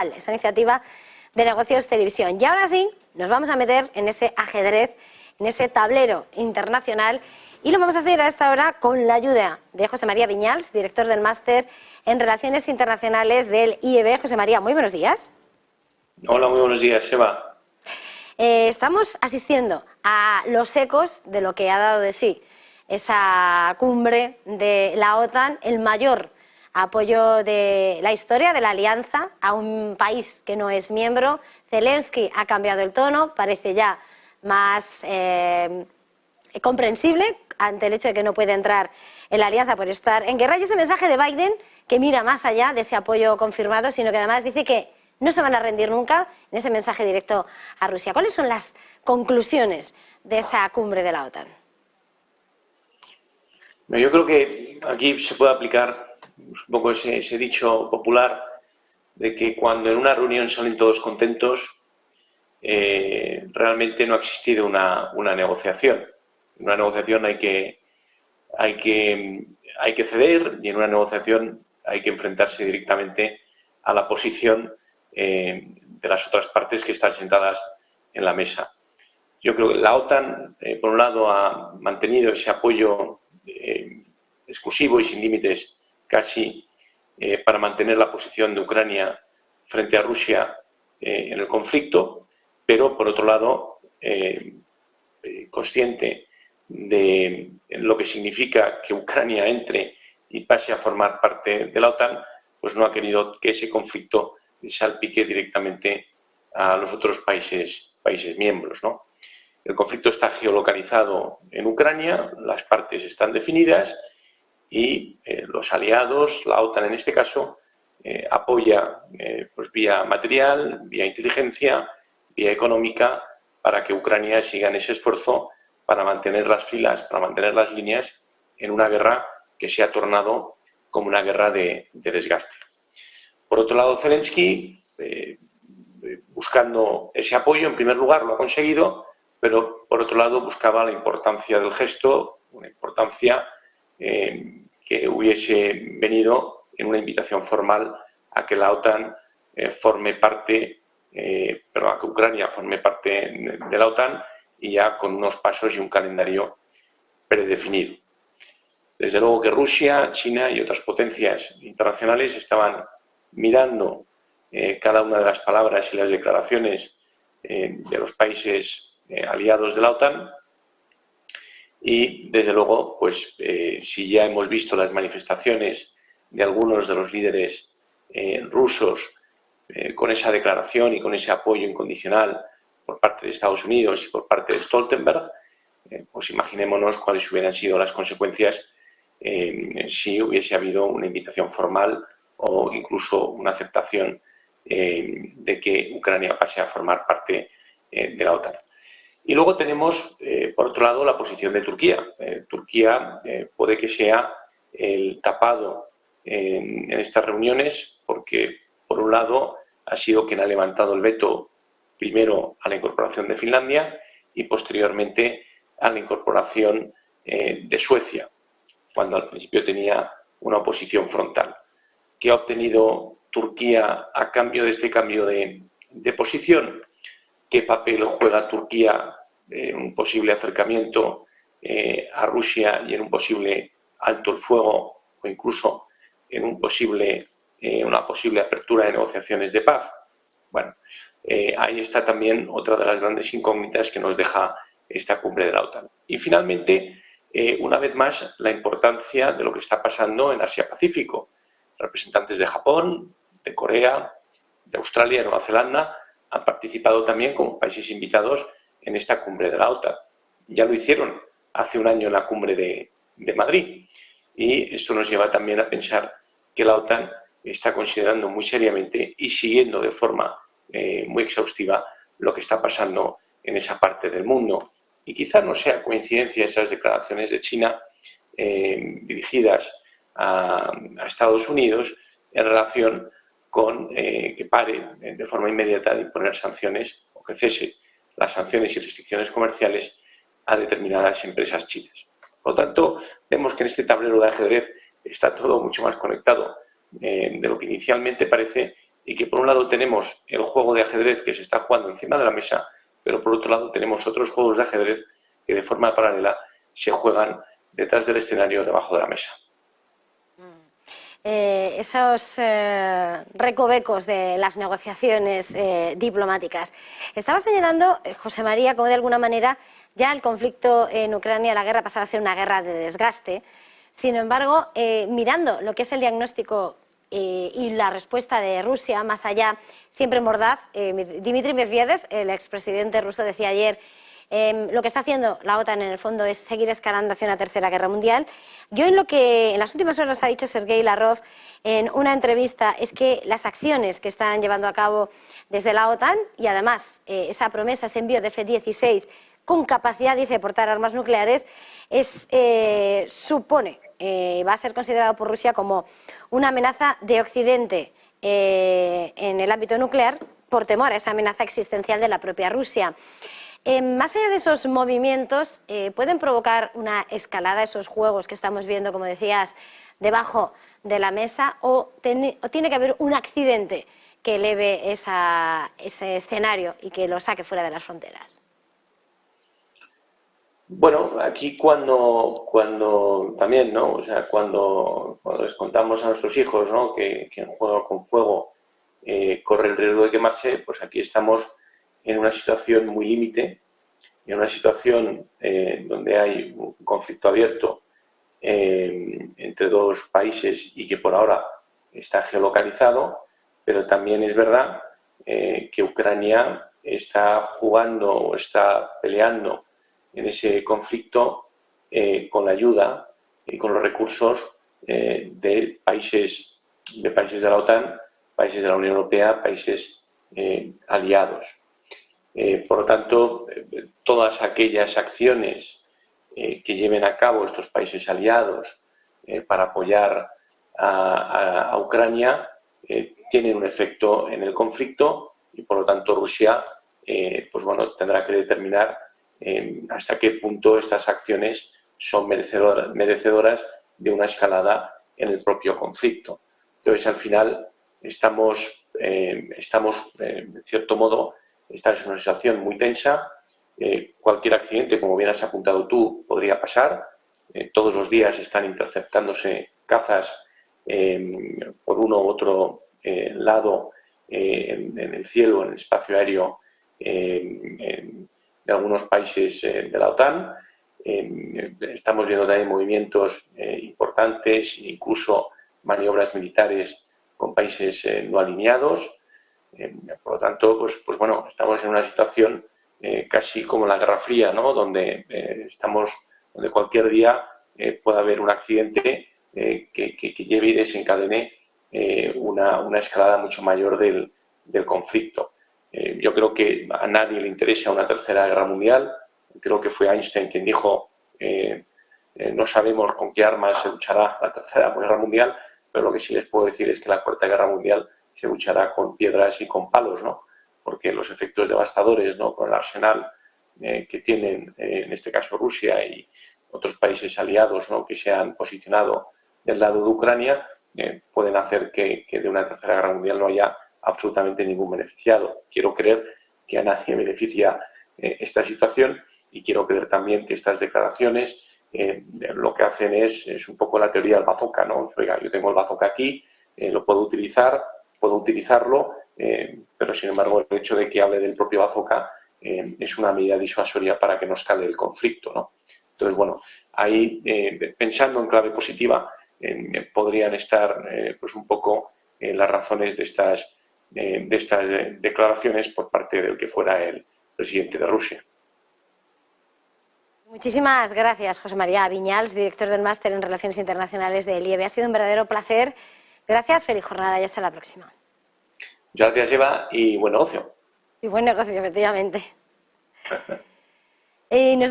esa iniciativa de Negocios Televisión. Y ahora sí, nos vamos a meter en ese ajedrez, en ese tablero internacional, y lo vamos a hacer a esta hora con la ayuda de José María Viñals, director del Máster en Relaciones Internacionales del IEB. José María, muy buenos días. Hola, muy buenos días, Eva. Estamos asistiendo a los ecos de lo que ha dado de sí esa cumbre de la OTAN, el mayor apoyo de la historia de la alianza a un país que no es miembro. Zelensky ha cambiado el tono, parece ya más comprensible ante el hecho de que no puede entrar en la alianza por estar en guerra. Y ese mensaje de Biden, que mira más allá de ese apoyo confirmado, sino que además dice que no se van a rendir nunca, en ese mensaje directo a Rusia. ¿Cuáles son las conclusiones de esa cumbre de la OTAN? Yo creo que aquí se puede aplicar un poco ese dicho popular de que cuando en una reunión salen todos contentos, realmente no ha existido una negociación. En una negociación hay que ceder, y en una negociación hay que enfrentarse directamente a la posición de las otras partes que están sentadas en la mesa. Yo creo que la OTAN, por un lado, ha mantenido ese apoyo exclusivo y sin límites casi para mantener la posición de Ucrania frente a Rusia en el conflicto, pero por otro lado, consciente de lo que significa que Ucrania entre y pase a formar parte de la OTAN, pues no ha querido que ese conflicto salpique directamente a los otros países miembros, ¿no? El conflicto está geolocalizado en Ucrania, las partes están definidas y los aliados, la OTAN en este caso, apoya pues vía material, vía inteligencia, vía económica, para que Ucrania siga en ese esfuerzo para mantener las filas, para mantener las líneas en una guerra que se ha tornado como una guerra de desgaste. Por otro lado, Zelensky, buscando ese apoyo, en primer lugar lo ha conseguido, pero por otro lado buscaba la importancia del gesto, una importancia que hubiese venido en una invitación formal a que la OTAN forme parte, a que Ucrania forme parte de la OTAN, y ya con unos pasos y un calendario predefinido. Desde luego que Rusia, China y otras potencias internacionales estaban mirando cada una de las palabras y las declaraciones de los países aliados de la OTAN, y desde luego, pues si ya hemos visto las manifestaciones de algunos de los líderes rusos con esa declaración y con ese apoyo incondicional por parte de Estados Unidos y por parte de Stoltenberg, pues imaginémonos cuáles hubieran sido las consecuencias si hubiese habido una invitación formal o incluso una aceptación de que Ucrania pase a formar parte de la OTAN. Y luego tenemos, por otro lado, la posición de Turquía. Turquía puede que sea el tapado en estas reuniones porque, por un lado, ha sido quien ha levantado el veto primero a la incorporación de Finlandia y posteriormente a la incorporación de Suecia, cuando al principio tenía una oposición frontal. ¿Qué ha obtenido Turquía a cambio de este cambio de posición? ¿Qué papel juega Turquía en un posible acercamiento a Rusia y en un posible alto el fuego, o incluso en una posible apertura de negociaciones de paz? Bueno, ahí está también otra de las grandes incógnitas que nos deja esta cumbre de la OTAN. Y finalmente, una vez más, la importancia de lo que está pasando en Asia-Pacífico. Representantes de Japón, de Corea, de Australia, de Nueva Zelanda han participado también como países invitados en esta cumbre de la OTAN. Ya lo hicieron hace un año en la cumbre de Madrid, y esto nos lleva también a pensar que la OTAN está considerando muy seriamente y siguiendo de forma muy exhaustiva lo que está pasando en esa parte del mundo. Y quizá no sea coincidencia esas declaraciones de China dirigidas a Estados Unidos en relación con que pare de forma inmediata de imponer sanciones, o que cese las sanciones y restricciones comerciales a determinadas empresas chinas. Por lo tanto, vemos que en este tablero de ajedrez está todo mucho más conectado de lo que inicialmente parece, y que por un lado tenemos el juego de ajedrez que se está jugando encima de la mesa, pero por otro lado tenemos otros juegos de ajedrez que de forma paralela se juegan detrás del escenario, debajo de la mesa. Esos recovecos de las negociaciones diplomáticas. Estaba señalando, José María, como de alguna manera ya el conflicto en Ucrania, la guerra pasaba a ser una guerra de desgaste. Sin embargo, mirando lo que es el diagnóstico y la respuesta de Rusia, más allá, siempre mordaz, Dmitry Medvedev, el expresidente ruso, decía ayer: lo que está haciendo la OTAN en el fondo es seguir escalando hacia una tercera guerra mundial. Yo en lo que en las últimas horas ha dicho Sergei Lavrov en una entrevista es que las acciones que están llevando a cabo desde la OTAN y además esa promesa, ese envío de F-16 con capacidad, dice, de portar armas nucleares, supone, va a ser considerado por Rusia como una amenaza de Occidente en el ámbito nuclear por temor a esa amenaza existencial de la propia Rusia. Más allá de esos movimientos, ¿pueden provocar una escalada esos juegos que estamos viendo, como decías, debajo de la mesa? ¿O tiene que haber un accidente que eleve ese escenario y que lo saque fuera de las fronteras? Bueno, aquí cuando también, ¿no? O sea, cuando les contamos a nuestros hijos, ¿no?, que un juego con fuego corre el riesgo de quemarse, pues aquí estamos en una situación muy límite, en una situación donde hay un conflicto abierto entre dos países y que por ahora está geolocalizado, pero también es verdad que Ucrania está jugando o está peleando en ese conflicto con la ayuda y con los recursos de países de la OTAN, países de la Unión Europea, países aliados. Por lo tanto, todas aquellas acciones que lleven a cabo estos países aliados para apoyar a Ucrania tienen un efecto en el conflicto y, por lo tanto, Rusia pues bueno, tendrá que determinar hasta qué punto estas acciones son merecedoras de una escalada en el propio conflicto. Entonces, al final, estamos en cierto modo, esta es una situación muy tensa. Cualquier accidente, como bien has apuntado tú, podría pasar. Todos los días están interceptándose cazas por uno u otro lado en el cielo, en el espacio aéreo de algunos países de la OTAN. Estamos viendo también movimientos importantes, incluso maniobras militares con países no alineados. Por lo tanto, pues bueno, estamos en una situación casi como la Guerra Fría, ¿no?, donde donde cualquier día puede haber un accidente que lleve y desencadene una escalada mucho mayor del conflicto. Yo creo que a nadie le interesa una tercera guerra mundial. Creo que fue Einstein quien dijo no sabemos con qué armas se luchará la tercera guerra mundial, pero lo que sí les puedo decir es que la cuarta guerra mundial se luchará con piedras y con palos, ¿no?, porque los efectos devastadores, ¿no?, con el arsenal que tienen, en este caso Rusia y otros países aliados, ¿no?, que se han posicionado del lado de Ucrania, pueden hacer que de una tercera guerra mundial no haya absolutamente ningún beneficiado. Quiero creer que a nadie beneficia esta situación y quiero creer también que estas declaraciones lo que hacen es un poco la teoría del bazooka, ¿no? Oiga, yo tengo el bazooka aquí, lo puedo utilizarlo, pero sin embargo el hecho de que hable del propio bazooka es una medida disuasoria para que no escale el conflicto, ¿no? Entonces, bueno, ahí pensando en clave positiva podrían estar pues un poco las razones de estas declaraciones por parte del que fuera el presidente de Rusia. Muchísimas gracias, José María Viñals, director del Máster en Relaciones Internacionales del IEB. Ha sido un verdadero placer. Gracias, feliz jornada y hasta la próxima. Gracias, Eva, y buen negocio. Y buen negocio, efectivamente.